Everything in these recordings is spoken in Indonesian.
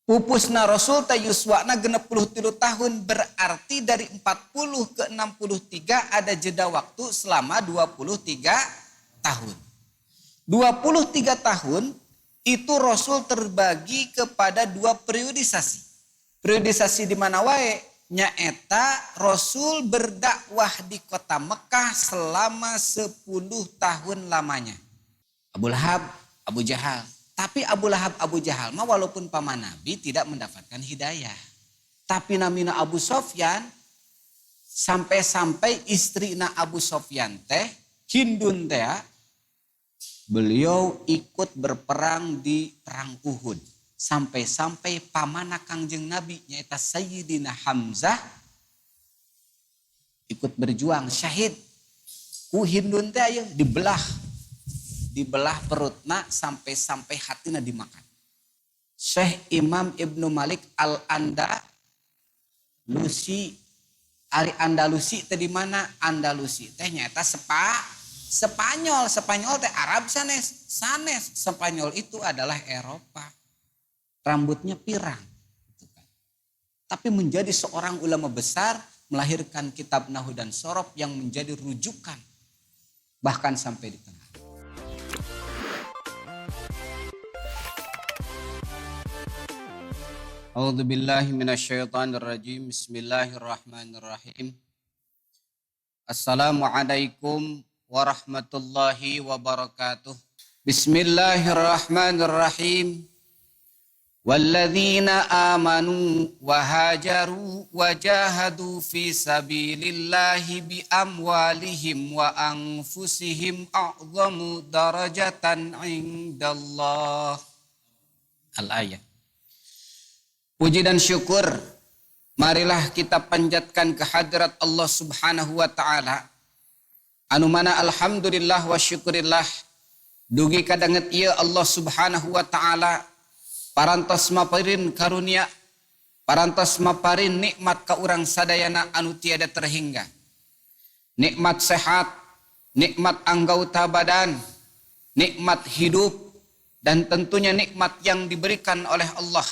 Pupusna Rasul ta yuswana 63 tahun, berarti dari 40 ke 63 ada jeda waktu selama 23 tahun. 23 tahun itu Rasul terbagi kepada dua periodisasi. Periodisasi di mana wae? Nyaeta Rasul berdakwah di kota Mekah selama 10 tahun lamanya. Abu Lahab, Abu Jahal. Tapi Abu Lahab, Abu Jahal mah walaupun paman Nabi tidak mendapatkan hidayah. Tapi namina Abu Sofyan, sampai-sampai istrina Abu Sofyan teh, Hindun teh, beliau ikut berperang di perang Uhud. Sampai-sampai pamana Kangjeng Nabi nyaita Sayyidina Hamzah ikut berjuang syahid. Ku Hindun teh aya dibelah perutna sampai hatina dimakan. Syekh Imam Ibnu Malik Al-Andalusi, ari Andalusi teh di mana? Andalusi teh nyaeta Spanyol. Spanyol teh Arab sanes. Spanyol itu adalah Eropa. Rambutnya pirang. Tapi menjadi seorang ulama besar, melahirkan kitab Nahwu dan Shorof yang menjadi rujukan bahkan sampai di tengah. A'udzu billahi minasyaitonir rajim. Bismillahirrahmanirrahim. Assalamualaikum warahmatullahi wabarakatuh. Bismillahirrahmanirrahim. Walladzina amanu wa hajaru wa jahadu fi sabilillahi bi amwalihim wa anfusihim a'zamu darajatan indallah. Al-ayat. Puji dan syukur marilah kita panjatkan kehadirat Allah Subhanahu wa taala. Anu mana alhamdulillah wa syukurillah dugi kadanget ieu Allah Subhanahu wa taala parantos maparin karunia, parantos maparin nikmat ka urang sadayana anu tiada terhingga. Nikmat sehat, nikmat anggota badan, nikmat hidup, dan tentunya nikmat yang diberikan oleh Allah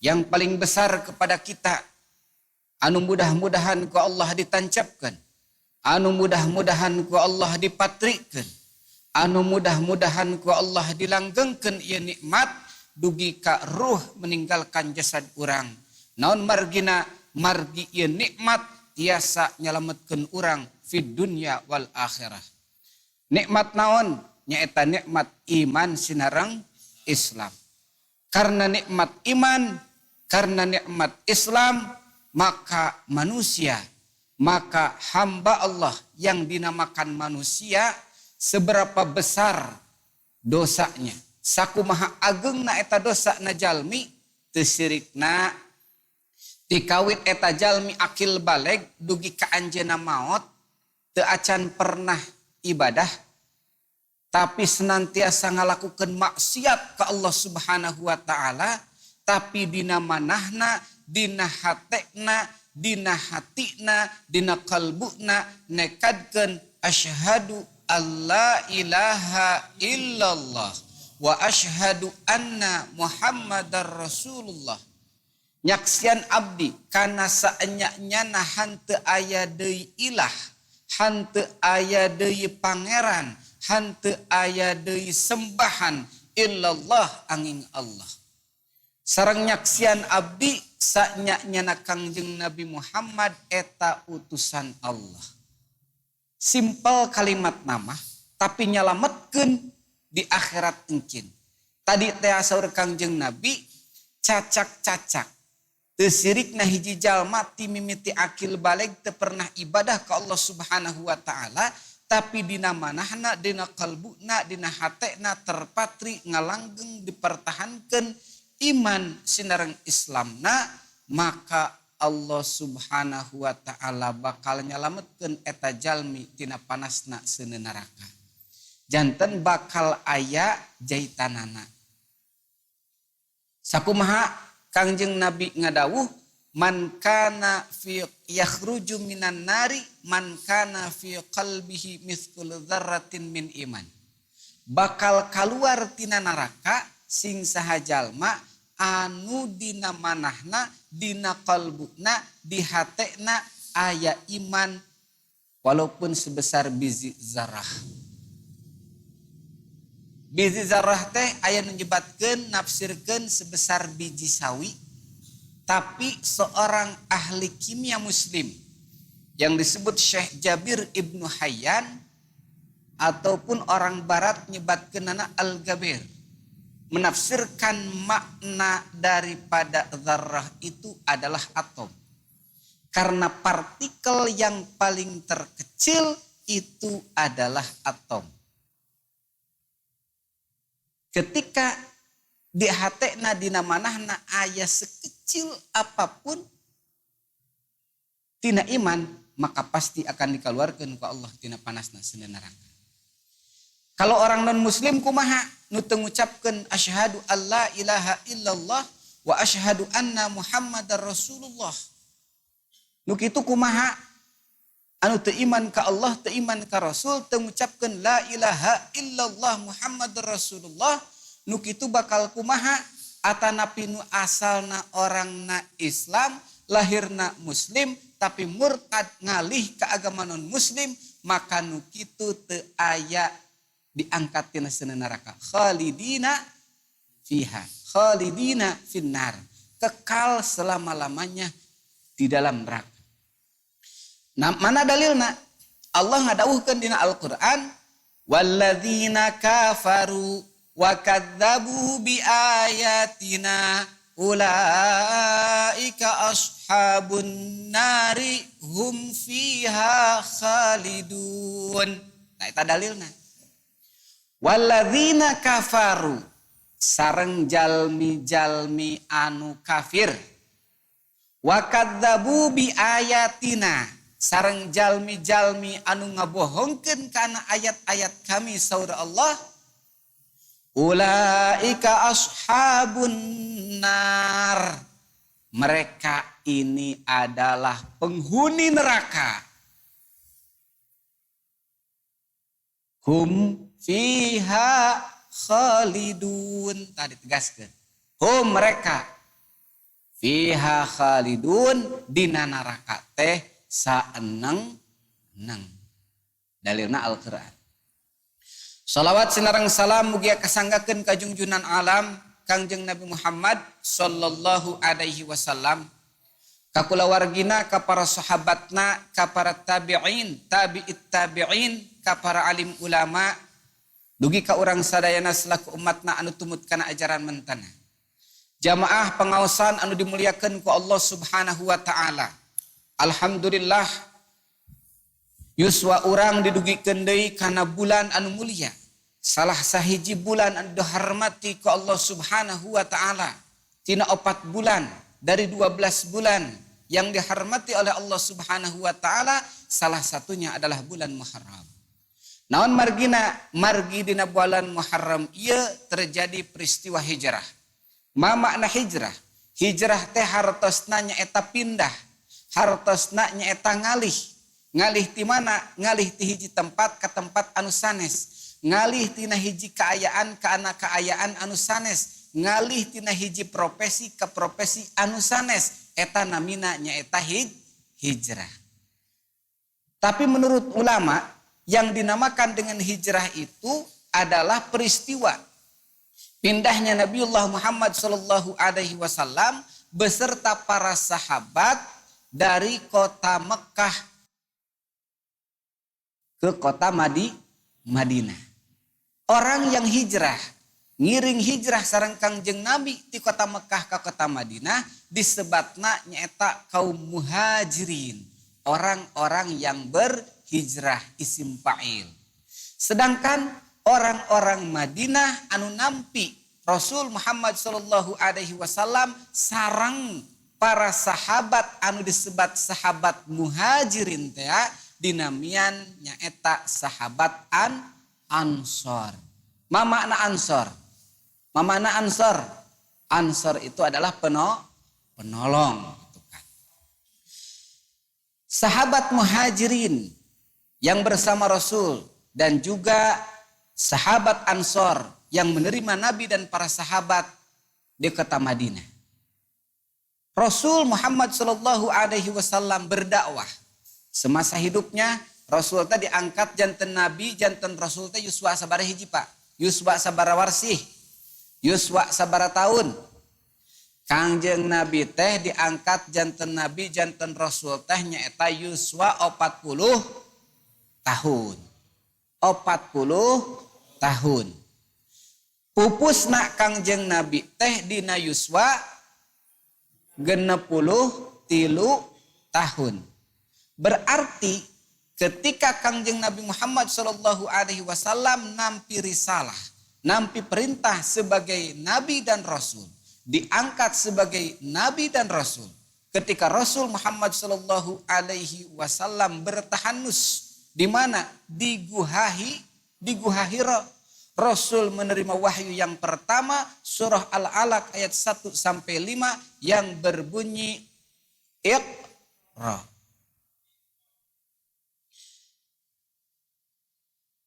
yang paling besar kepada kita, anu mudah-mudahan ku Allah ditancapkan, anu mudah-mudahan ku Allah dipatrikan, anu mudah-mudahan ku Allah dilanggengkeun ieu nikmat dugi ka ruh meninggalkan jasad urang. Naon margina? Margi ieu nikmat tiasa nyalametkeun urang fid dunya wal akhirah. Nikmat naon? Nyaeta nikmat iman sinareng Islam. Karena nikmat iman, karena nikmat Islam, maka manusia, maka hamba Allah yang dinamakan manusia, seberapa besar dosanya, sakumaha agengna eta dosana jalmi, teu sirikna dikawit eta jalmi akil baleg dugi ka anjeunna maot, teu acan pernah ibadah, tapi senantiasa ngalakukeun maksiat ka Allah Subhanahu wa taala, tapi dina manahna, dina hatekna, dina hatina, dina kalbuna nekadkeun asyhadu alla ilaha illallah wa asyhadu anna Muhammadar Rasulullah. Nyaksian abdi kana saenya-nyana hanteu aya deui ilah, hanteu aya deui pangeran, hanteu aya deui sembahan illallah angin Allah. Sareng nyaksian abdi sanya-nyana Kangjeng Nabi Muhammad eta utusan Allah. Simpel kalimat nama, tapi nyalametkeun di akhirat engkin. Tadi teh saur Kangjeng Nabi cacak-cacak. Teu sirikna hiji jalma ti mimiti akil baleg teu pernah ibadah ka Allah Subhanahu wa taala, tapi dina manahna, dina kalbuna, dina hatena terpatri ngalanggeng dipertahankeun iman sinareng Islamna, maka Allah Subhanahu wa taala bakal nyalametkeun eta jalmi tina panasna seuneu neraka. Janten bakal aya jaitanana. Sakumaha Kangjeng Nabi ngadawuh, man kana fi yakhruju minan nari man kana fi qalbihi mithqul dzarratin min iman. Bakal kaluar tina neraka sing saha jalma anu dina manahna, dina qalbuna, di hatena aya iman walaupun sebesar biji zarah. Biji zarah teh aya nyebatkeun nafsirkeun sebesar biji sawi, tapi seorang ahli kimia muslim yang disebut Syekh Jabir Ibnu Hayyan ataupun orang barat nyebatkeunana Al-Gabir menafsirkan makna daripada zarrah itu adalah atom. Karena partikel yang paling terkecil itu adalah atom. Ketika di hatena dina manahna aya sekecil apapun tina iman, maka pasti akan dikeluarkan ke Allah tina panasna sina neraka. Kalau orang non muslim kumaha nu teu ngucapkeun asyhadu alla ilaha illallah wa asyhadu anna muhammadar rasulullah. Nu kitu kumaha anu teu iman ka Allah, teu iman ka Rasul, teu ngucapkeun la ilaha illallah muhammadar rasulullah, nu kitu bakal kumaha atanapi nu asalna orangna Islam, lahirna muslim tapi murtad ngalih ke agama non muslim, maka nu kitu teu aya diangkat tina sena neraka. Khalidina fiha, khalidina finnar, kekal selama-lamanya di dalam neraka. Nah, mana dalilna? Allah ngadawuhkeun dina Al-Qur'an, walladzina kafaru wa kadzdzabu bi ayatina ulaika ashabun nari hum fiha khalidun. Nah, eta dalilna. Walladzina kafaru, sareng jalmi-jalmi anu kafir, wa kadzdzabu bi ayatina, sareng jalmi-jalmi anu ngabohongkeun kana ayat-ayat kami saur Allah, ulaika ashabun nar, mereka ini adalah penghuni neraka. Hum fiha khalidun, tadi tegaskeun. Hum mereka fiha khalidun, dina neraka teh saeneng-eneng. Dalilna Al-Qur'an. Salawat sinareng salam mugia kasanggakeun ka junjunan alam Kangjeng Nabi Muhammad sallallahu alaihi wasallam, ka kulawargina, ka para sahabatna, ka para tabi'in, tabi'it tabi'in, ka para alim ulama, dugi ka urang sadayana selaku umatna anu tumut kana ajaran mentana. Jamaah pengaosan anu dimuliakeun ku Allah Subhanahu wa taala. Alhamdulillah yuswa urang didugikeun deui kana bulan anu mulia. Salah sahiji bulan anu dihormati ku Allah Subhanahu wa taala. Tina 4 bulan dari 12 bulan yang dihormati oleh Allah Subhanahu wa taala, salah satunya adalah bulan Muharram. Naon margina? Margi dina bulan Muharram ieu terjadi peristiwa hijrah. Ma makna hijrah? Hijrah teh hartosna nyaeta pindah. Hartosna nyaeta ngalih. Ngalih ti mana? Ngalih ti hiji tempat ka tempat anu sanes. Ngalih tina hiji kaayaan ka ana kaayaan anu sanes. Ngalih tina hiji profesi ka profesi anu sanes. Eta namina nyaeta hijrah. Tapi menurut ulama, yang dinamakan dengan hijrah itu adalah peristiwa pindahnya Nabiullah Muhammad sallallahu alaihi wasallam beserta para sahabat dari kota Mekah ke kota Madinah. Orang yang hijrah, ngiring hijrah sareng Kangjeng Nabi di kota Mekah ke kota Madinah disebatna nyaeta kaum muhajirin, orang-orang yang berhijrah, isim fa'il. Sedangkan orang-orang Madinah anu nampi Rasul Muhammad sallallahu alaihi wasallam sareng para sahabat anu disebat sahabat muhajirin teh dinamian nyaeta sahabat Ansor. Makna Ansor? Makna Ansor? Ansor itu adalah penolong. Sahabat muhajirin yang bersama Rasul dan juga sahabat Ansor yang menerima Nabi dan para sahabat di kota Madinah. Rasul Muhammad sallallahu alaihi wasallam berdakwah. Semasa hidupnya Rasul tadi diangkat janten Nabi, janten Rasul teh yuswa sabaraha hiji Pak? Yuswa sabaraha warsih? Yuswa sabaraha tahun? Kangjeng Nabi teh diangkat janten Nabi, janten Rasul teh nyaeta yuswa 40 tahun. 40 tahun. Pupusna Kangjeng Nabi teh dina yuswa 63 tahun. Berarti ketika Kangjeng Nabi Muhammad sallallahu alaihi wasallam nampi risalah, nampi perintah sebagai nabi dan rasul, diangkat sebagai nabi dan rasul. Ketika Rasul Muhammad sallallahu alaihi wasallam bertahanus di mana? Di Gua Hira. Rasul menerima wahyu yang pertama surah Al-Alaq ayat 1 sampai 5 yang berbunyi Iqra.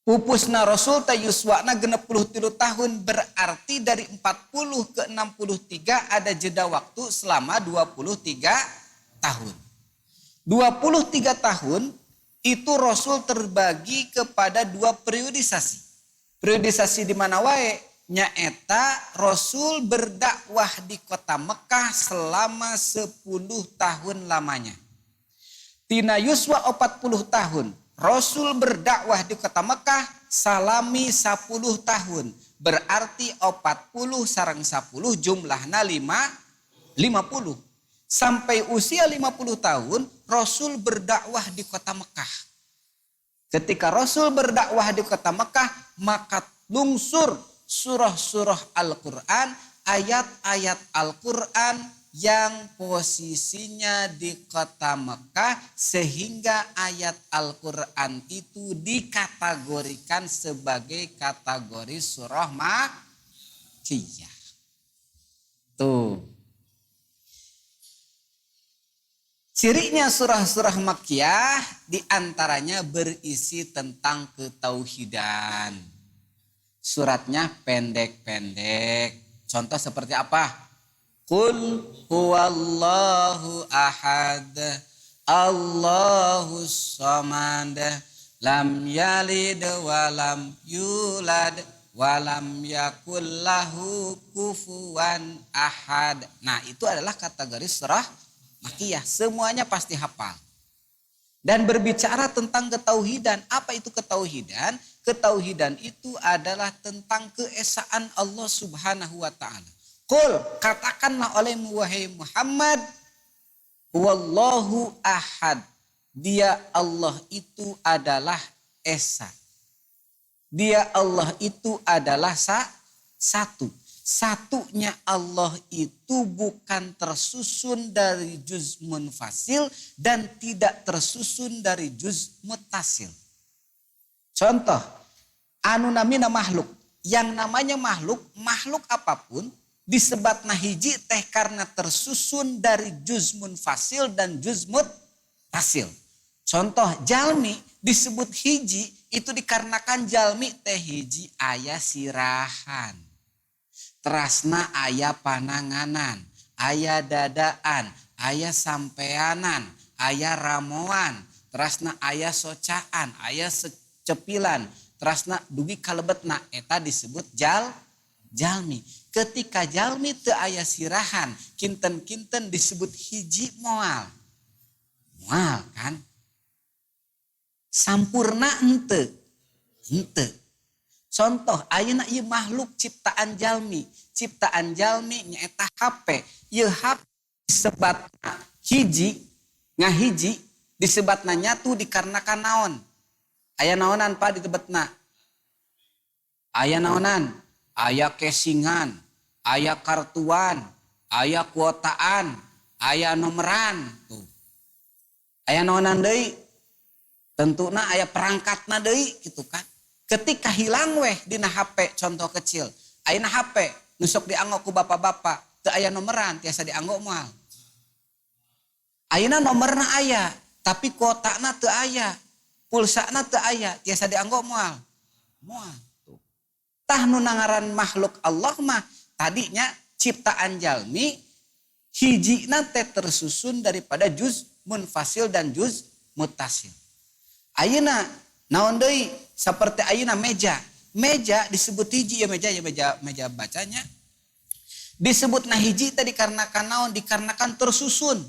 Pupusna Rasul ta yuswana 63 tahun, berarti dari 40 ke 63 ada jeda waktu selama 23 tahun. 23 tahun itu Rasul terbagi kepada 2 periodisasi. Periodisasi di mana wae nyaeta Rasul berdakwah di kota Mekah selama 10 tahun lamanya. Tina yuswa 40 tahun Rasul berdakwah di kota Mekah salami 10 tahun. Berarti 40 sareng 10 jumlahna 50. Sampai usia 50 tahun Rasul berdakwah di kota Mekah. Ketika Rasul berdakwah di kota Mekah, maka lungsur surah-surah Al-Quran, ayat-ayat Al-Quran yang posisinya di kota Mekah, sehingga ayat Al-Quran itu dikategorikan sebagai kategori surah Makkiyah. Tuh. Cirinya surah-surah Makkiyah diantaranya berisi tentang ketauhidan. Suratnya pendek-pendek. Contoh seperti apa? Qul huwallahu ahad, Allahus samad, lam yalid walam yulad, walam yakul lahu kufuwan ahad. Nah, itu adalah kategori surah Makkiyah, semuanya pasti hafal. Dan berbicara tentang ketauhidan. Apa itu ketauhidan? Ketauhidan itu adalah tentang keesaan Allah Subhanahu wa taala. Qul, katakanlah olehmu wahai Muhammad, wallahu ahad. Dia Allah itu adalah esa. Dia Allah itu adalah satu. Satunya Allah itu bukan tersusun dari juz munfasil dan tidak tersusun dari juz muttasil. Contoh, anu namina makhluk. Yang namanya makhluk apapun disebatna hiji teh karena tersusun dari juz munfasil dan juz muttasil. Contoh, jalmi disebut hiji itu dikarenakan jalmi teh hiji aya sirahan. Terasna aya pananganan, aya dadaan, aya sampeanan, aya ramoan, terasna aya socaan, aya cepilan, terasna dugi kalebetna, eta disebut jalmi. Ketika jalmi teu aya sirahan, kinten-kinten disebut hiji moal. Moal kan? Sampurna henteu. Contoh, ayeuna ieu makhluk ciptaan jalmi. Ciptaan jalmi nyaeta HP. Ieu HP disebatna hiji, ngahiji, disebatna nyatu dikarenakan naon? Aya naonan Pak ditebetna? Aya naonan? Aya kesingan, aya kartuan, aya kuotaan, aya nomeran. Tuh. Aya naonan deui? Tentuna aya perangkatna deui gitu kan. Ketika hilang weh dina HP contoh kecil. Ayeuna HP nusok dianggo ku bapak-bapak, teu aya nomeran tiasa dianggo moal. Ayeuna nomerna aya, tapi kuotana teu aya. Pulsana teu aya, tiasa dianggo moal. Moal. Tah nu nangaran makhluk Allah mah tadinya ciptaan jalmi hijina teh tersusun daripada juz munfasil dan juz muttasil. Ayeuna naon deui saperti ayeuna meja. Meja disebut hiji ya meja bacanya. Disebutna hiji tadi dikarenakan naon? Dikarenakan tersusun.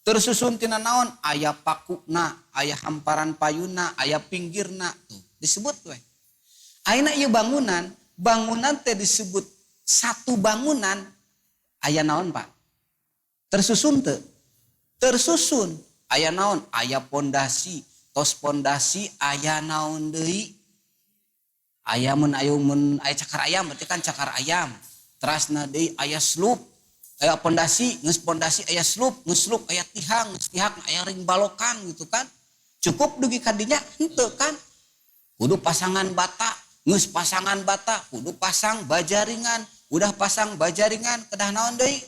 Tersusun tina naon? Aya pakuna, aya hamparan payuna, aya pinggirna tuh. Disebut we. Ayeuna ieu bangunan teh disebut satu bangunan aya naon, Pak? Tersusun teu? Tersusun. Aya naon? Aya pondasi. Tos pondasi aya naon deui? Aya mun aya cakar ayam berarti kan cakar ayam. Terasna deui aya slup. Aya pondasi, geus pondasi aya slup, geus slup aya tihang, geus tihang aya ring balokan gitu kan. Cukup dugi ka dinya henteu kan. Kudu pasangan bata, geus pasangan bata, kudu pasang bajaringan. Udah pasang bajaringan kedah naon deui?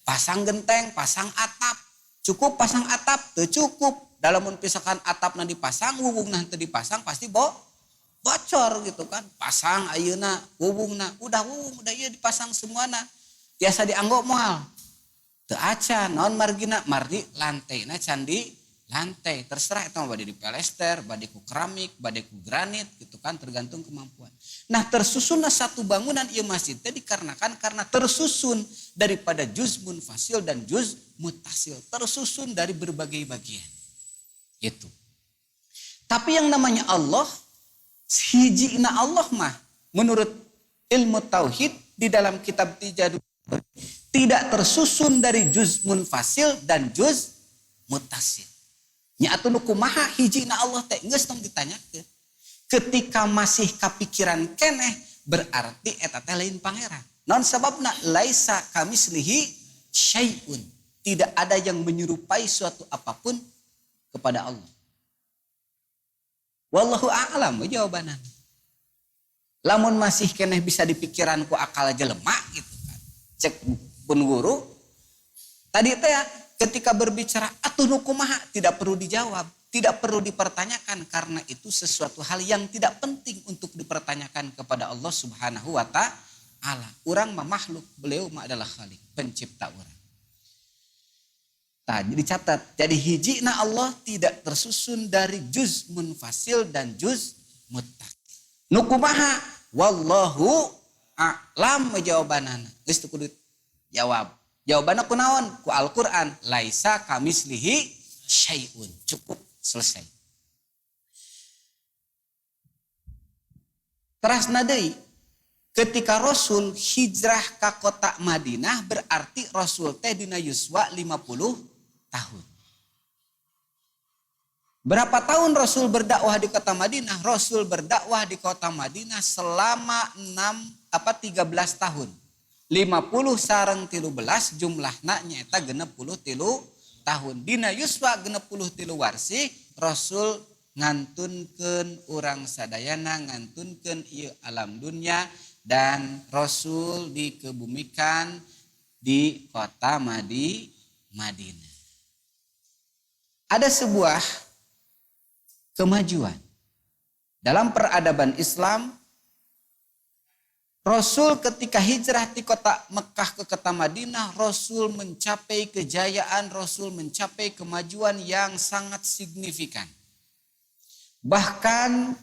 Pasang genteng, pasang atap. Cukup pasang atap? Teu cukup. Dalam mun pisakan atapna dipasang, wubungna teu dipasang pasti bocor gitu kan. Pasang ayeuna wubungna, udah ieu dipasang semuana. Biasa dianggo moal. Teu acan, naon margina? Margi lantaina candi lantai. Terserah eta mah bade di pelester, bade ku keramik, bade ku granit gitu kan, tergantung kemampuan. Nah, tersusunna satu bangunan ieu masjid teh dikarenakan karena tersusun daripada juz munfasil dan juz muttasil. Tersusun dari berbagai bagian. Gitu. Tapi yang namanya Allah, hijina Allah mah menurut ilmu tauhid di dalam kitab Tijadul tidak tersusun dari juz munfasil dan juz muttasil. Nya atuh nu kumaha hijina Allah teh geus tong ditanyakeun. Ketika masih kapikiran keneh berarti eta teh lain pangeran. Naon sababna? Laisa kamislihi syai'un. Tidak ada yang menyerupai suatu apapun kepada Allah. Wallahu a'lam jawabanna. Lamun masih keneh bisa dipikiran ku akal jelema gitu kan. Cek pun guru. Tadi teh ketika berbicara atuh nu kumaha tidak perlu dijawab, tidak perlu dipertanyakan karena itu sesuatu hal yang tidak penting untuk dipertanyakan kepada Allah Subhanahu wa taala. Urang mah makhluk, beliau mah adalah Khalik, pencipta urang. Nah, dicatat. Jadi hijina Allah tidak tersusun dari juz munfasil dan juz muttasil. Nu kumaha? Wallahu a'lam jawabanana. Geus teu kudu jawab. Jawabanna kunaon? Ku Al-Qur'an. Laisa kamislihi syai'un. Cukup, selesai. Terasna deui ketika Rasul hijrah ka kota Madinah berarti Rasul teh dina yuswa 50 tahun. Berapa tahun Rasul berdakwah di kota Madinah? Rasul berdakwah di kota Madinah selama 13 tahun. 50 sareng 13 jumlahna nyaeta 63 tahun. Dina yuswa 63 warsi Rasul ngantunkeun urang sadayana, ngantunkeun ieu alam dunya dan Rasul dikebumikan di kota Madinah. Ada sebuah kemajuan dalam peradaban Islam. Rasul ketika hijrah di kota Mekah ke kota Madinah, Rasul mencapai kejayaan, Rasul mencapai kemajuan yang sangat signifikan. Bahkan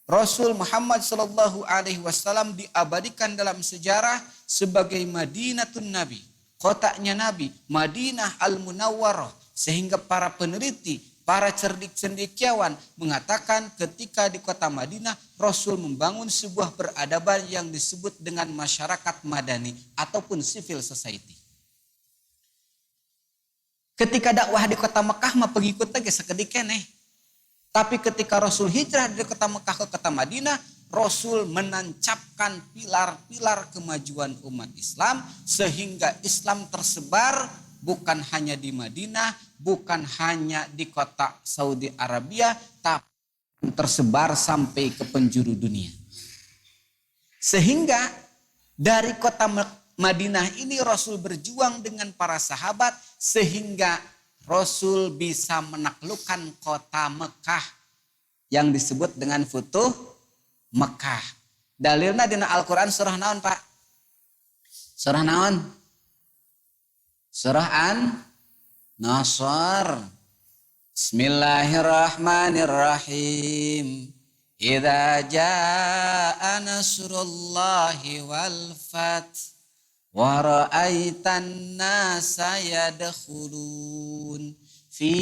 Rasul Muhammad SAW diabadikan dalam sejarah sebagai Madinatun Nabi, kotanya Nabi, Madinah Al-Munawwarah. Sehingga para peneliti, para cendekiawan mengatakan ketika di kota Madinah Rasul membangun sebuah peradaban yang disebut dengan masyarakat madani ataupun civil society. Ketika dakwah di kota Mekah mah pengikutnya ge sakedik keneh. Tapi ketika Rasul hijrah dari kota Mekah ke kota Madinah, Rasul menancapkan pilar-pilar kemajuan umat Islam sehingga Islam tersebar bukan hanya di Madinah, bukan hanya di kota Saudi Arabia, tapi tersebar sampai ke penjuru dunia. Sehingga dari kota Madinah ini Rasul berjuang dengan para sahabat sehingga Rasul bisa menaklukkan kota Mekah yang disebut dengan Futuh Mekah. Dalilna dina Al-Quran surah naon Pak? Surah naon? Surah An-Nasr. Bismillahirrahmanirrahim. Idza jaa nasrullahi wal fath wa ra'aitan nasa yadkhulun fi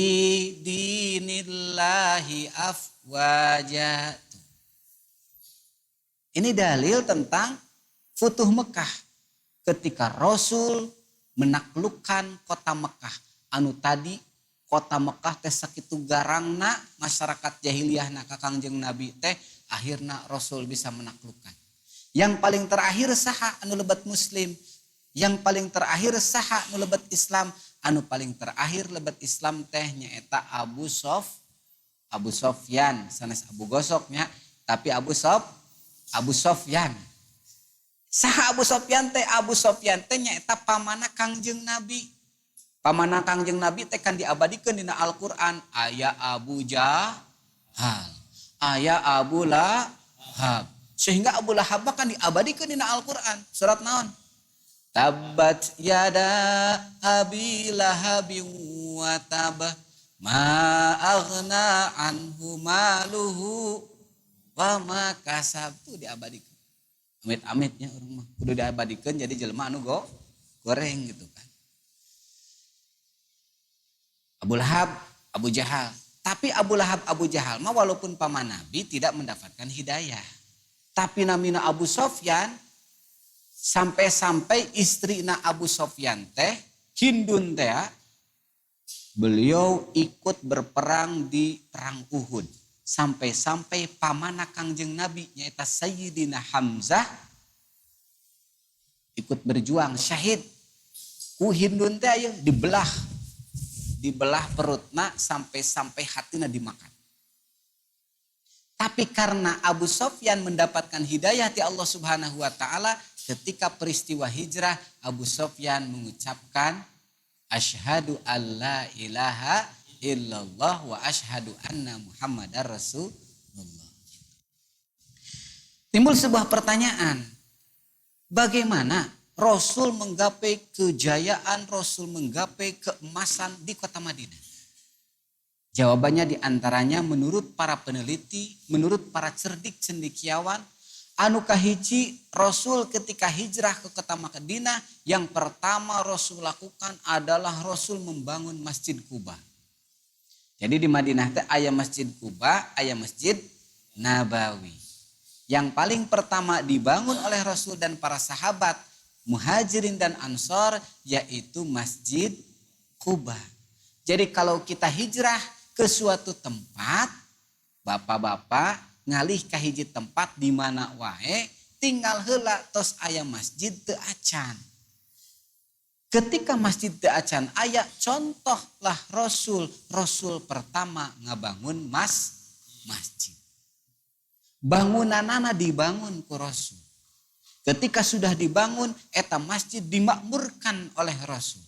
dinillahi afwaja. Ini dalil tentang Futuh Mekah. Ketika Rasul menaklukkan kota Mekah. Anu tadi kota Mekah teh sakitu garangna masyarakat jahiliyahna ka Kangjeng Nabi teh akhirna Rasul bisa menaklukkan. Yang paling terakhir saha anu lebat Muslim. Yang paling terakhir saha anu lebat Islam. Anu paling terakhir lebat Islam teh nyaeta Abu Sofyan. Sanes Abu Gosok nya. Tapi Abu Sofyan. Saha Abu Sofyan teh? Abu Sofyan teh nyaeta pamana Kangjeng Nabi. Pamana Kangjeng Nabi teh kan diabadikeun dina Al-Qur'an. Aya Abu Jahal, aya Abu Lahab. Sehingga Abu Lahab kan diabadikeun dina Al-Qur'an. Surat naon? Tabbat yada abi lahabin wa tab ma aghna anhu maluhu wa ma kasab. Itu diabadikeun. Amit-amitnya orang mah kudu diabadikeun jadi jelema anu goreng gitu kan. Abu Lahab, Abu Jahal. Tapi Abu Lahab, Abu Jahal mah walaupun paman Nabi tidak mendapatkan hidayah. Tapi namina Abu Sofyan sampai-sampai istrina Abu Sofyan teh Hindun teh beliau ikut berperang di perang Uhud. Sampai-sampai pamana Kangjeng Nabi nyaita Sayyidina Hamzah ikut berjuang syahid. Ku Hindun teh aya dibelah perutna sampai hatina dimakan. Tapi karena Abu Sofyan mendapatkan hidayah di Allah Subhanahu wa taala ketika peristiwa hijrah, Abu Sofyan mengucapkan asyhadu alla ilaha illallah wa asyhadu anna Muhammadar Rasulullah. Timbul sebuah pertanyaan. Bagaimana Rasul menggapai kejayaan, Rasul menggapai keemasan di kota Madinah? Jawabannya diantaranya menurut para peneliti, menurut para cerdik cendekiawan, anu kahiji Rasul ketika hijrah ke kota Madinah, yang pertama Rasul lakukan adalah Rasul membangun Masjid Quba. Jadi di Madinah teh aya Masjid Quba, aya Masjid Nabawi. Yang paling pertama dibangun oleh Rasul dan para sahabat Muhajirin dan Ansor yaitu Masjid Quba. Jadi kalau kita hijrah ke suatu tempat, bapak-bapak ngalih ka hiji tempat di mana wae, tinggal heula tos aya masjid teu acan. Ketika masjid teu acan aya, contohlah Rasul pertama ngabangun masjid. Bangunanana dibangun ku Rasul. Ketika sudah dibangun, eta masjid dimakmurkan oleh Rasul.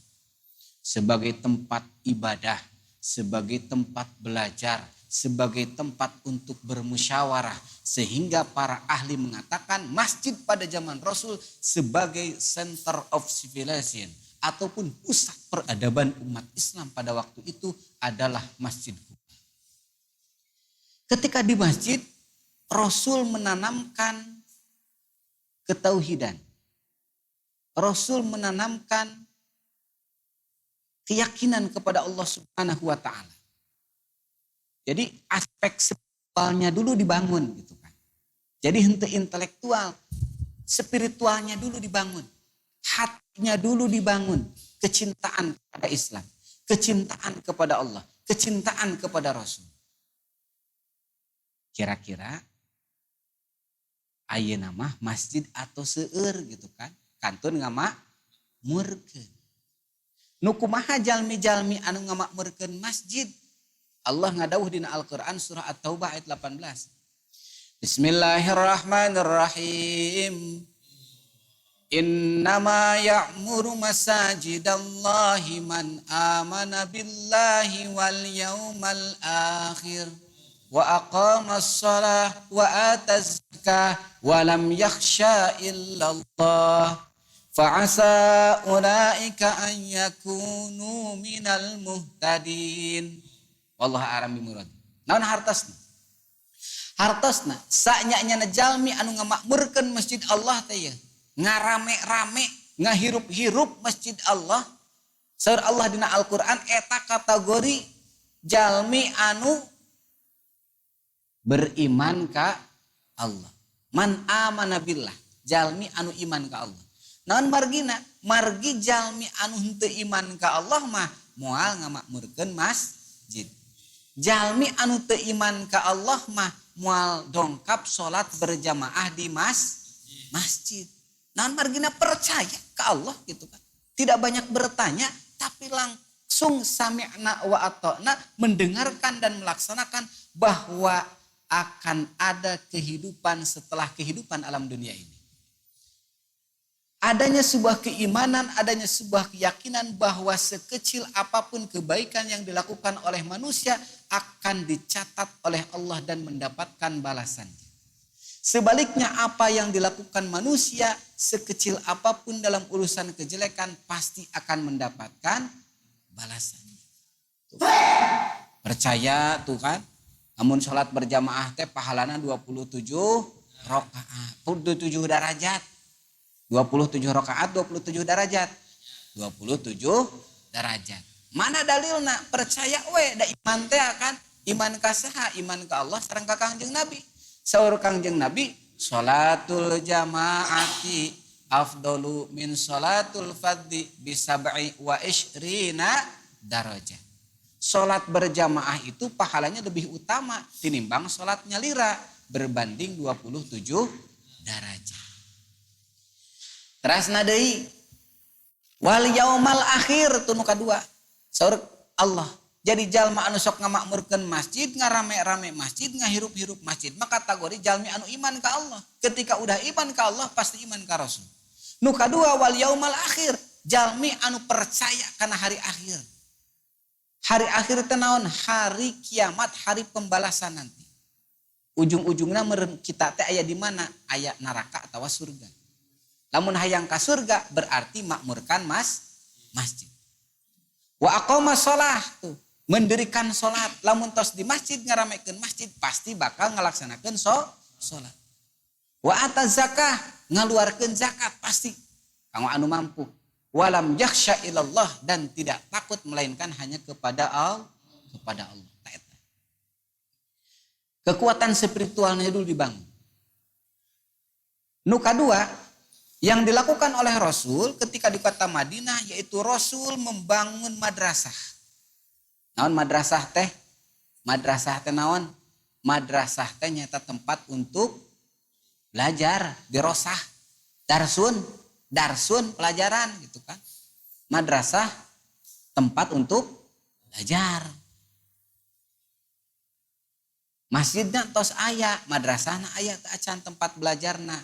Sebagai tempat ibadah, sebagai tempat belajar, sebagai tempat untuk bermusyawarah. Sehingga para ahli mengatakan masjid pada zaman Rasul sebagai center of civilization. Ataupun pusat peradaban umat Islam pada waktu itu adalah Masjid Quba. Ketika di masjid, Rasul menanamkan ketauhidan. Rasul menanamkan keyakinan kepada Allah Subhanahu wa taala. Jadi aspek spiritualnya dulu dibangun gitu kan. Jadi henteu intelektual, spiritualnya dulu dibangun. Hatinya dulu dibangun, kecintaan kepada Islam, kecintaan kepada Allah, kecintaan kepada Rasul. Kira-kira ayeuna mah masjid atau seueur gitu kan. Kantun ngamakmurkeun. Nu kumaha jalmi-jalmi anu ngamakmurkeun masjid? Allah ngadawuh dina Al-Qur'an surah At-Taubah ayat 18. Bismillahirrahmanirrahim. Innama ya'muru masajidallahi man amana billahi wal yawmal akhir wa aqamas shalah wa ataz zakah wa lam yakhsha illallah Fa'asa ulaika an yakunu minal muhtadin. Wallahu a'lam bimurad. Naon hartosna? Hartosna sanyanya jalmi anu ngamakmurkeun masjid Allah teh ye. Ngarame-rame, ngahirup-hirup masjid Allah. Saur Allah dina Al-Qur'an eta kategori jalmi anu beriman ka Allah. Man amana billah, jalmi anu iman ka Allah. Naon margina? Margi jalmi anu henteu iman ka Allah mah moal ngamakmurkeun masjid. Jalmi anu teu iman ka Allah mah moal dongkap salat berjamaah di masjid. Naon margina? Percaya ka Allah gitu kan. Tidak banyak bertanya tapi langsung sami'na wa ata'na, mendengarkan dan melaksanakan bahwa akan ada kehidupan setelah kehidupan alam dunia ini. Adanya sebuah keimanan, adanya sebuah keyakinan bahwa sekecil apapun kebaikan yang dilakukan oleh manusia akan dicatat oleh Allah dan mendapatkan balasannya. Sebaliknya apa yang dilakukan manusia sekecil apapun dalam urusan kejelekan pasti akan mendapatkan balasannya. Tuh. Percaya tuh kan, namun sholat berjamaah teh pahalana 27 rakaat, 27 derajat. 27 rakaat 27 derajat. 27 derajat. Mana dalilna? Percaya we da iman teh akan iman ka saha? Iman ka Allah sareng ka Kangjeng Nabi. Saur Kangjeng Nabi, sholatul jamaati afdalu min sholatul fardhi bisab'i wa ishrina darajat. Sholat berjamaah itu pahalanya lebih utama tinimbang sholat nyalira berbanding 27 derajat. Terasna deui wal yaumal akhir tunu kadua. Saur Allah, jadi jalma anu sok ngamakmurkeun masjid, ngarame-rame masjid, ngahirup-hirup masjid, maka kategori jalmi anu iman ka Allah. Ketika udah iman ka Allah pasti iman ka Rasul. Nu kadua wal yaumal akhir, jalmi anu percaya kana hari akhir. Hari akhir teh naon? Hari kiamat, hari pembalasan nanti. Ujung-ujungna meureun kita teh aya di mana? Aya neraka atawa surga. Lamun hayang ka surga berarti makmurkan masjid. Wa aqama shalah tuh, mendirikan salat. Lamun tos di masjid ngaramekeun masjid pasti bakal ngalaksanakeun salat. Wa ata zakah, ngaluarkeun zakat pasti kanggo anu mampu. Walam yakhsha ilallah, dan tidak takut melainkan hanya kepada Allah. Kekuatan spiritualnya dulu dibangun. Nu kadua yang dilakukan oleh Rasul ketika di kota Madinah yaitu Rasul membangun madrasah. Naon madrasah teh? Madrasah teh naon? Madrasah teh nyata tempat untuk belajar, dirosah, darsun pelajaran gitu kan. Madrasah tempat untuk belajar. Masjidnya tos aya, madrasahna aya teh acan tempat belajarna.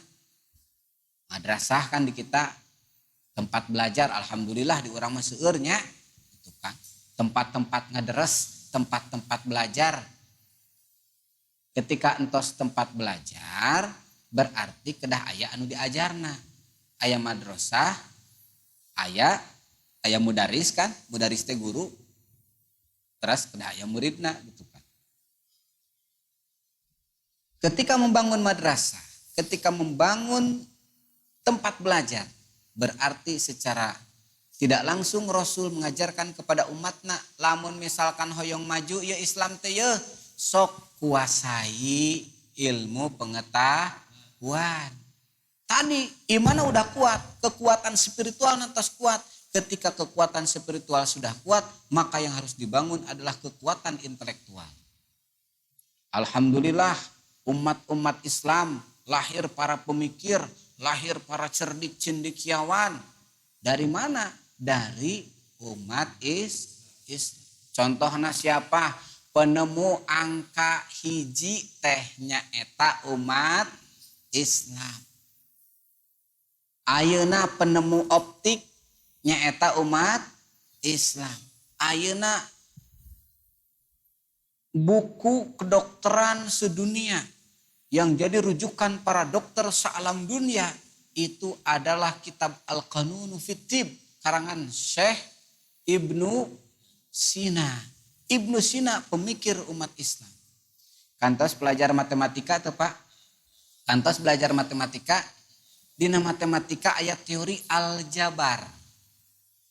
Madrasah kan di kita tempat belajar, alhamdulillah di urang mah seueur nya gitu kan. Tempat-tempat ngaderes, tempat-tempat belajar. Ketika entos tempat belajar berarti kedah aya anu diajarna. Aya madrasah, aya mudaris kan, mudaris teh guru. Terus kedah aya muridna gitu kan. Ketika membangun madrasah, ketika membangun tempat belajar, berarti secara tidak langsung Rasul mengajarkan kepada umatna, lamun misalkan hoyong maju ya Islam teh ye sok kuasai ilmu pengetahuan. Tadi iman udah kuat, kekuatan spiritual nantos kuat. Ketika kekuatan spiritual sudah kuat, maka yang harus dibangun adalah kekuatan intelektual. Alhamdulillah umat-umat Islam lahir para pemikir, lahir para cerdik cendekiawan. Dari mana? Dari umat Islam. Contohnya siapa? Penemu angka hiji tehnya eta umat Islam. Ayeuna penemu optik nyaeta umat Islam. Ayeuna buku kedokteran sedunia yang jadi rujukan para dokter sealam dunia itu adalah kitab Al-Qanunu fit Tib karangan Syekh Ibnu Sina. Ibnu Sina pemikir umat Islam. Kantos belajar matematika tuh Pak. Kantos belajar matematika. Dina matematika ayat teori aljabar.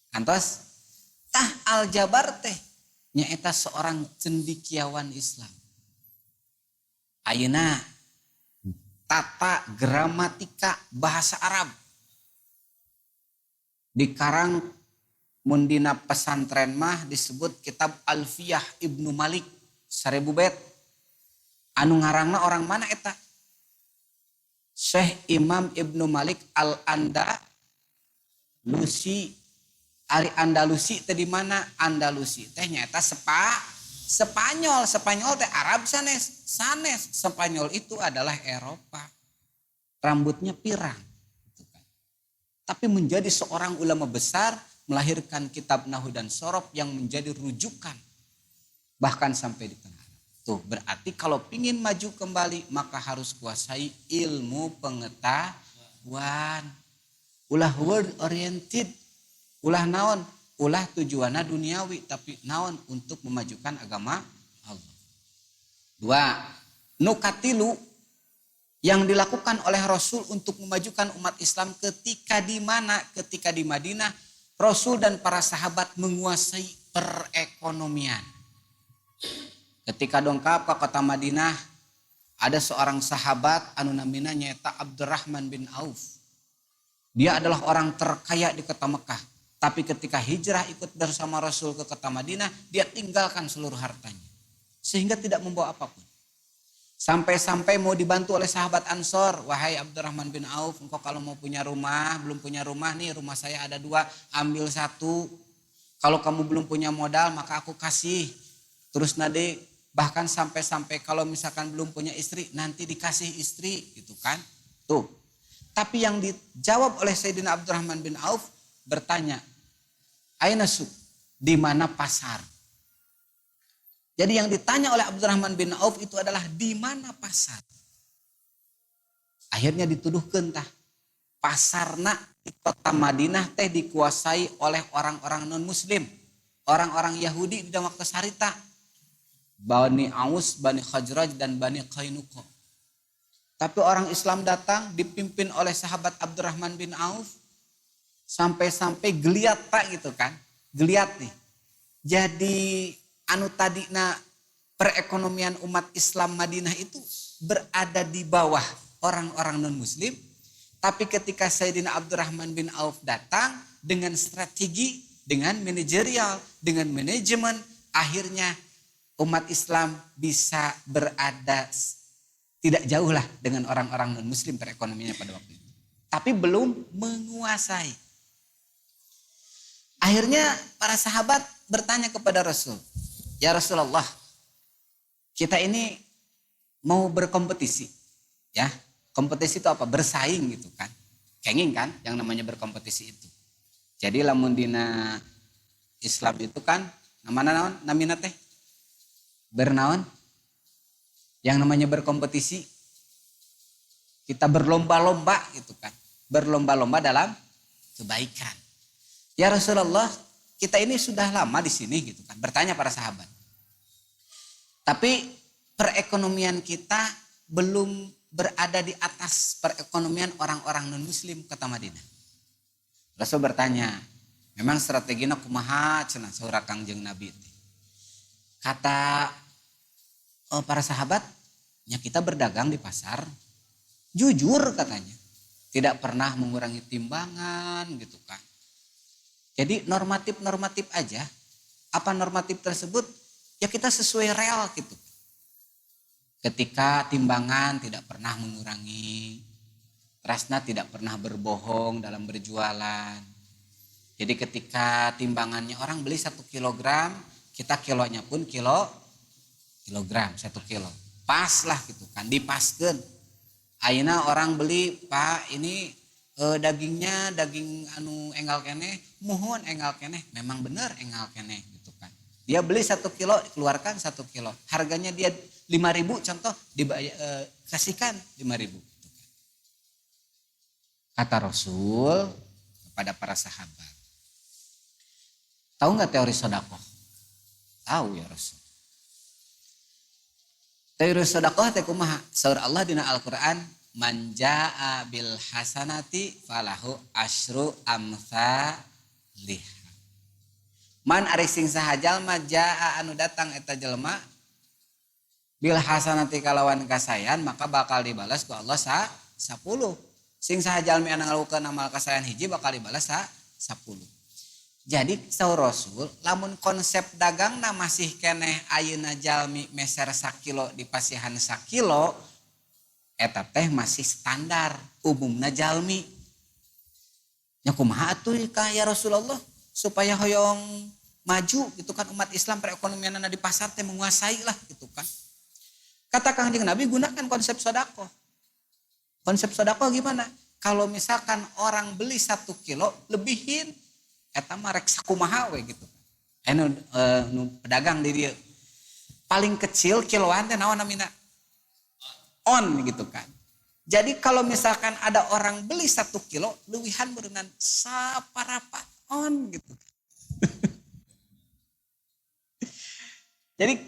Kantos tah aljabar teh nyaeta seorang cendekiawan Islam. Ayeuna tata gramatika bahasa Arab dikarang mundina pesantren mah disebut kitab Alfiyah Ibnu Malik 1000 bait. Anu ngarangna orang mana eta? Syekh Imam Ibnu Malik Al-Andalusi. Ari Andalusi teh di mana? Andalusi teh nyaeta Spanyol. Spanyol teh Arab sanes. Spanyol itu adalah Eropa. Rambutnya pirang. Tapi menjadi seorang ulama besar, melahirkan kitab Nahwu dan Shorof yang menjadi rujukan. Bahkan sampai di tengah. Tuh berarti kalau pingin maju kembali maka harus kuasai ilmu pengetahuan. Ulah word oriented. Ulah naon? Ulah tujuanna duniawi tapi naon untuk memajukan agama Allah. 2. Nukatilu yang dilakukan oleh Rasul untuk memajukan umat Islam ketika di mana? Ketika di Madinah Rasul dan para sahabat menguasai perekonomian. Ketika dongkap ke kota Madinah ada seorang sahabat anu namina nyaeta Abdurrahman bin Auf. Dia adalah orang terkaya di kota Mekah. Tapi ketika hijrah ikut bersama Rasul ke kota Madinah, dia tinggalkan seluruh hartanya. Sehingga tidak membawa apapun. Sampai-sampai mau dibantu oleh sahabat Ansor. Wahai Abdurrahman bin Auf, engkau kalau mau punya rumah, belum punya rumah nih, rumah saya ada 2, ambil 1. Kalau kamu belum punya modal, maka aku kasih. Terus nade, bahkan sampai-sampai kalau misalkan belum punya istri, nanti dikasih istri gitu kan. Tuh. Tapi yang dijawab oleh Sayyidina Abdurrahman bin Auf bertanya, aina suq? Di mana pasar? Jadi yang ditanya oleh Abdurrahman bin Auf itu adalah di mana pasar? Akhirnya dituduhkeun tah pasarna di kota Madinah teh dikuasai oleh orang-orang non muslim, orang-orang Yahudi di waktu sarita. Bani Aus, Bani Khazraj dan Bani Qainuqa. Tapi orang Islam datang dipimpin oleh sahabat Abdurrahman bin Auf. Sampai-sampai geliat Pak gitu kan. Geliat nih. Jadi anu tadina perekonomian umat Islam Madinah itu berada di bawah orang-orang non muslim. Tapi ketika Sayyidina Abdurrahman bin Auf datang dengan strategi, dengan manajerial, dengan manajemen, akhirnya umat Islam bisa berada tidak jauh lah dengan orang-orang non muslim perekonomiannya pada waktu itu. Tapi belum menguasai. Akhirnya para sahabat bertanya kepada Rasul, ya Rasulullah, kita ini mau berkompetisi, ya. Kompetisi itu apa? Bersaing gitu kan. Kenging kan yang namanya berkompetisi itu. Jadi lamun dina Islam itu kan namina teh bernaon? Yang namanya berkompetisi kita berlomba-lomba gitu kan. Berlomba-lomba dalam kebaikan. Ya Rasulullah, kita ini sudah lama di sini gitu kan. Bertanya para sahabat. Tapi perekonomian kita belum berada di atas perekonomian orang-orang non-muslim kota Madinah. Rasul bertanya, memang strategina kumaha cenah saur Kangjeng Nabi. Kata para sahabat, ya kita berdagang di pasar. Jujur katanya. Tidak pernah mengurangi timbangan gitu kan. Jadi normatif aja. Apa normatif tersebut? Ya kita sesuai real gitu. Ketika timbangan tidak pernah mengurangi. Rasna tidak pernah berbohong dalam berjualan. Jadi ketika timbangannya orang beli 1 kilogram. Kita kilonya pun kilogram 1 kilo. Pas lah gitu kan. Dipaskeun. Ayeuna orang beli, Pak ini dagingnya daging anu enggal keneh, muhun enggal keneh, memang bener enggal keneh gitu kan. Dia beli 1 kilo, keluarkan 1 kilo. Harganya dia 5.000 contoh, kasihkan 5.000. Gitu kan. Kata Rasul kepada para sahabat. Tahu nggak teori sodakoh? Tahu ya Rasul. Teori sodakoh teh kumaha? Saur Allah dina Al-Qur'an, man jaa bil hasanati falahu asyru amsalih. Man ari sing saha jalma jaa anu datang eta jelema bil hasanati kalawan kasayan maka bakal dibalas ku Allah 10. Sing saha jalmi anu ngalakukeun amal kasayan hiji bakal dibalas 10. Jadi saur Rasul lamun konsep dagangna masih keneh ayeuna jalmi meser 1 kilo dipasihan 1 kilo eta teh masih standar umumna jalmi. Nya kumaha atuh ka ya Rasulullah supaya hoyong maju gitu kan umat Islam perekonomianna di pasar teh menguasai lah gitu kan. Kata Kangjeng Nabi gunakan konsep sedekah. Konsep sedekah gimana? Kalau misalkan orang beli 1 kilo lebihin eta mah rek sakumaha we gitu. Nu pedagang di dieu. Paling kecil kiloan teh naon namina? On gitu kan. Jadi kalau misalkan ada orang beli 1 kilo leuwihan berenang saparapat on gitu. Jadi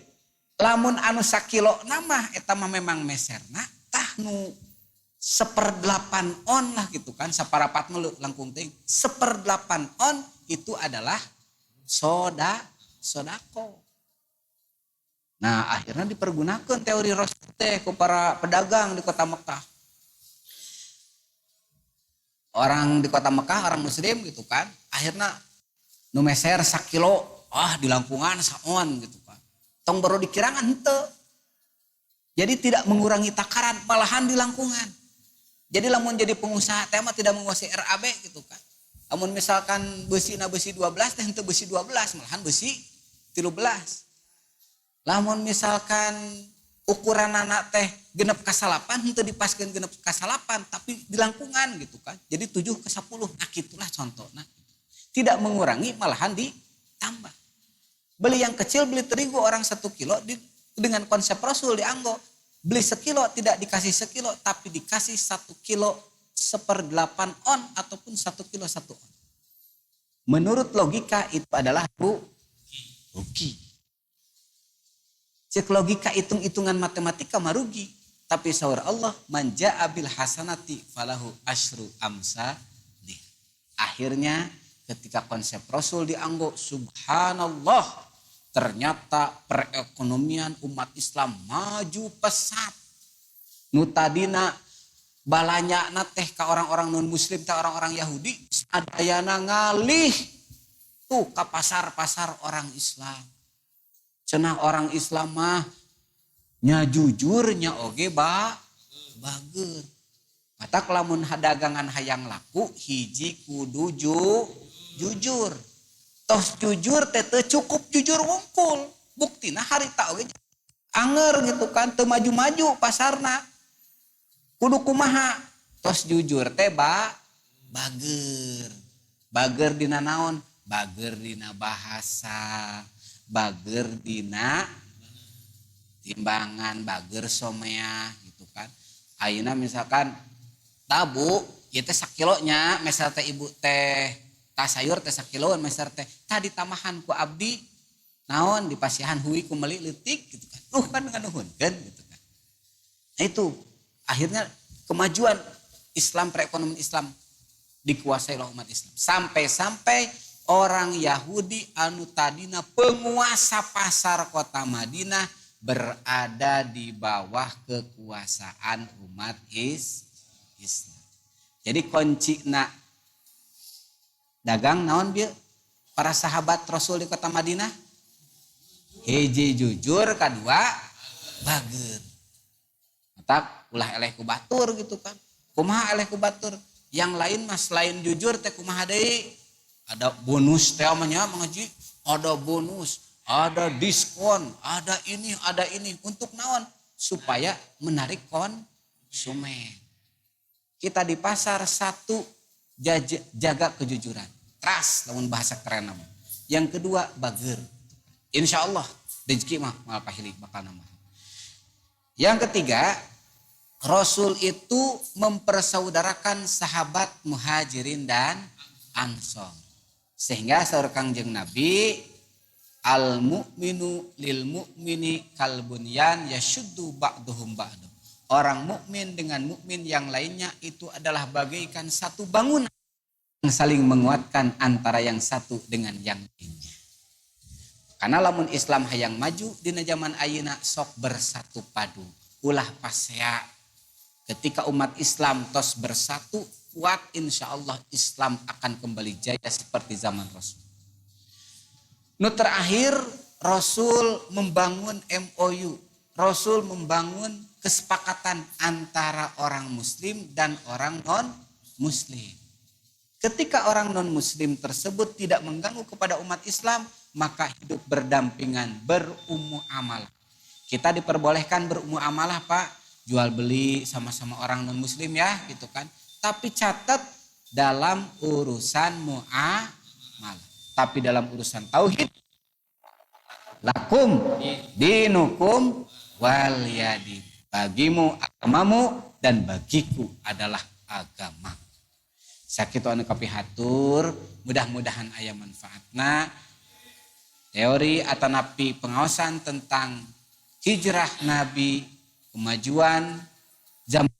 lamun anu 1 kilo nama eta mah memang meserna tah nu 1/8 on lah gitu kan, saparapat melu langkung teuing 1/8 on itu adalah sodako. Nah akhirnya dipergunakan teori Rasul teh ku para pedagang di kota Mekah. Orang di kota Mekah orang muslim gitu kan, akhirnya nu meser 1 kilo di langkungan saon gitu kan. Tong baru dikirangan henteu. Jadi tidak mengurangi takaran, malahan di langkungan. Jadi lamun jadi pengusaha teh mah tidak menguasai RAB gitu kan. Lamun misalkan beusina besi 12 teh henteu besi 12 malahan besi 13. Lamun misalkan ukuran anak teh genep ka 8 henteu dipaskeun genep ka 8 tapi di langkungan gitu kan. Jadi 7 ke 10. Nah gitulah contohna. Tidak mengurangi malahan ditambah. Beli yang kecil beli terigu orang 1 kilo dengan konsep Rasul dianggo. Beli 1 kilo tidak dikasih 1 kilo tapi dikasih 1 kilo 1/8 on ataupun 1 kilo 1 on. Menurut logika itu adalah rugi. Cek logika hitung-hitungan matematika mah rugi. Tapi saur Allah man jaa bil hasanati falahu asyru amsalih. Akhirnya ketika konsep Rasul dianggo subhanallah ternyata perekonomian umat Islam maju pesat. Nu tadina balanyana teh ka orang-orang non muslim teh orang-orang Yahudi sadayana ngalih tuh ka pasar-pasar orang Islam. Cenah orang Islam mah nya jujur nya oge bager. Matak lamun dagangan hayang laku hiji kudu jujur. Tos jujur teh teu cukup jujur wungkul. Buktina harita oge anger gitu kan teu maju-maju pasarna. Kudu kumaha? Tos jujur teh bager. Bager dina naon? Bager dina bahasa, bager dina timbangan, bager somea gitu kan. Ayeuna misalkan tabu ieu teh 1 kilonya mesel teh ibu teh tas sayur teh 1 kiloan meser teh tadi tamahan ku abdi naon dipasihan hui ku meuli leutik gitu kan. Kan nganuhunkeun gitu kan. Nah itu akhirnya kemajuan Islam perekonomian Islam dikuasai oleh umat Islam. Sampai-sampai orang Yahudi anu tadina penguasa pasar kota Madinah berada di bawah kekuasaan umat Islam. Jadi kuncina dagang naon bieu para sahabat Rasul di kota Madinah? Hiji jujur, kadua bager. Matak ulah eleh ku batur gitu kan. Kumaha eleh ku batur? Yang lain mas lain jujur teh kumaha deui? Ada bonus teh amanya mengaji, ada bonus, ada diskon, ada ini untuk naon? Supaya menarik konsumen. Kita di pasar satu jaga kejujuran. Trust lamun bahasa keren nama. Yang kedua bager. Insya Allah rezeki mah mal pahili bakal nambah. Yang ketiga Rasul itu mempersaudarakan sahabat muhajirin dan ansor. Sehingga saur Kangjeng Nabi, al mu'minu lil mu'mini kal bunyan yashuddu ba'duhum ba'du. Orang mukmin dengan mukmin yang lainnya itu adalah bagaikan satu bangunan yang saling menguatkan antara yang satu dengan yang lainnya. Karena lamun Islam hayang maju dina zaman ayeuna sok bersatu padu. Ulah pasea ketika umat Islam tos bersatu kuat, insya Allah Islam akan kembali jaya seperti zaman Rasul. Nu terakhir, Rasul membangun MOU. Rasul membangun kesepakatan antara orang muslim dan orang non-muslim. Ketika orang non-muslim tersebut tidak mengganggu kepada umat Islam, maka hidup berdampingan, berumuamalah. Kita diperbolehkan berumuamalah, Pak. Jual beli sama-sama orang non-muslim ya, gitu kan. Tapi catat dalam urusan muamalah. Tapi dalam urusan tauhid, lakum dinukum waliyadin. Bagimu agamamu dan bagiku adalah agama. Sakitu anu kapihatur, mudah-mudahan aya manfaatna. Teori atau napi pengawasan tentang hijrah Nabi, kemajuan zaman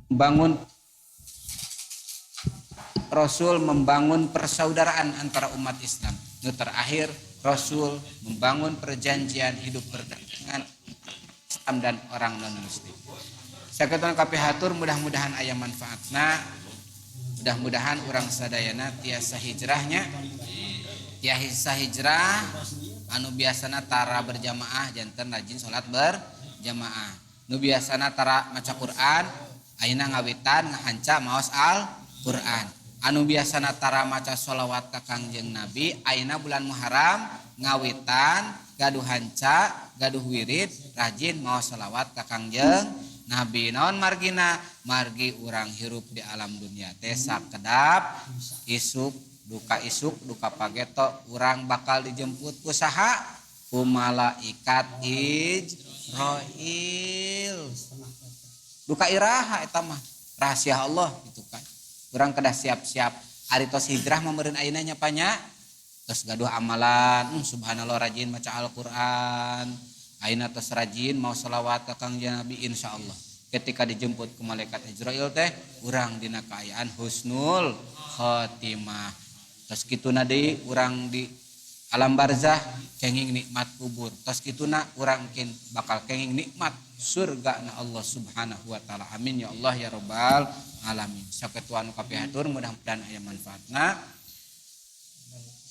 membangun Rasul membangun persaudaraan antara umat Islam. Yang terakhir, Rasul membangun perjanjian hidup berdampingan Islam dan orang non-muslim. Sakitu kapihatur, mudah-mudahan aya manfaatna. Mudah-mudahan orang sadayana tiasa hijrahnya. Tiasa hijrah anu biasana tara berjamaah janten rajin salat berjamaah. Nu biasana tara maca Quran, ayeuna ngawitan ngahanca maos Al-Qur'an. Anu biasana tara maca sholawat ka Kangjeng Nabi, ayeuna bulan Muharram ngawitan gaduh hanca, gaduh wirid, rajin maos sholawat ka Kangjeng Nabi. Naon margina? Margi urang hirup di alam dunia teh sakedap isuk duka pageto urang bakal dijemput ku saha? Ku malaikat Ijrail. Duka iraha eta mah rahasia Allah gitu kan. Urang kedah siap-siap ari tos hijrah meureun ayeuna nya panya tos gaduh amalan, subhanallah rajin maca Al-Qur'an. Ayeuna tos rajin mau sholawat ka Kangjeng Nabi, insyaallah ketika dijemput ku malaikat Ijrail teh urang dina kaayaan husnul khotimah. Tos kituna deui urang di alam barzah kenging nikmat kubur. Tos kituna urang mungkin bakal kenging nikmat surga na Allah Subhanahu wa taala. Amin ya Allah ya rabbal alamin. Sakitu anu kapihatur, mudah-mudahan aya manfaatna.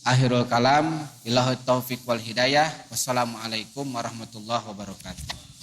Akhirul kalam, billahi taufiq wal hidayah. Wassalamualaikum warahmatullahi wabarakatuh.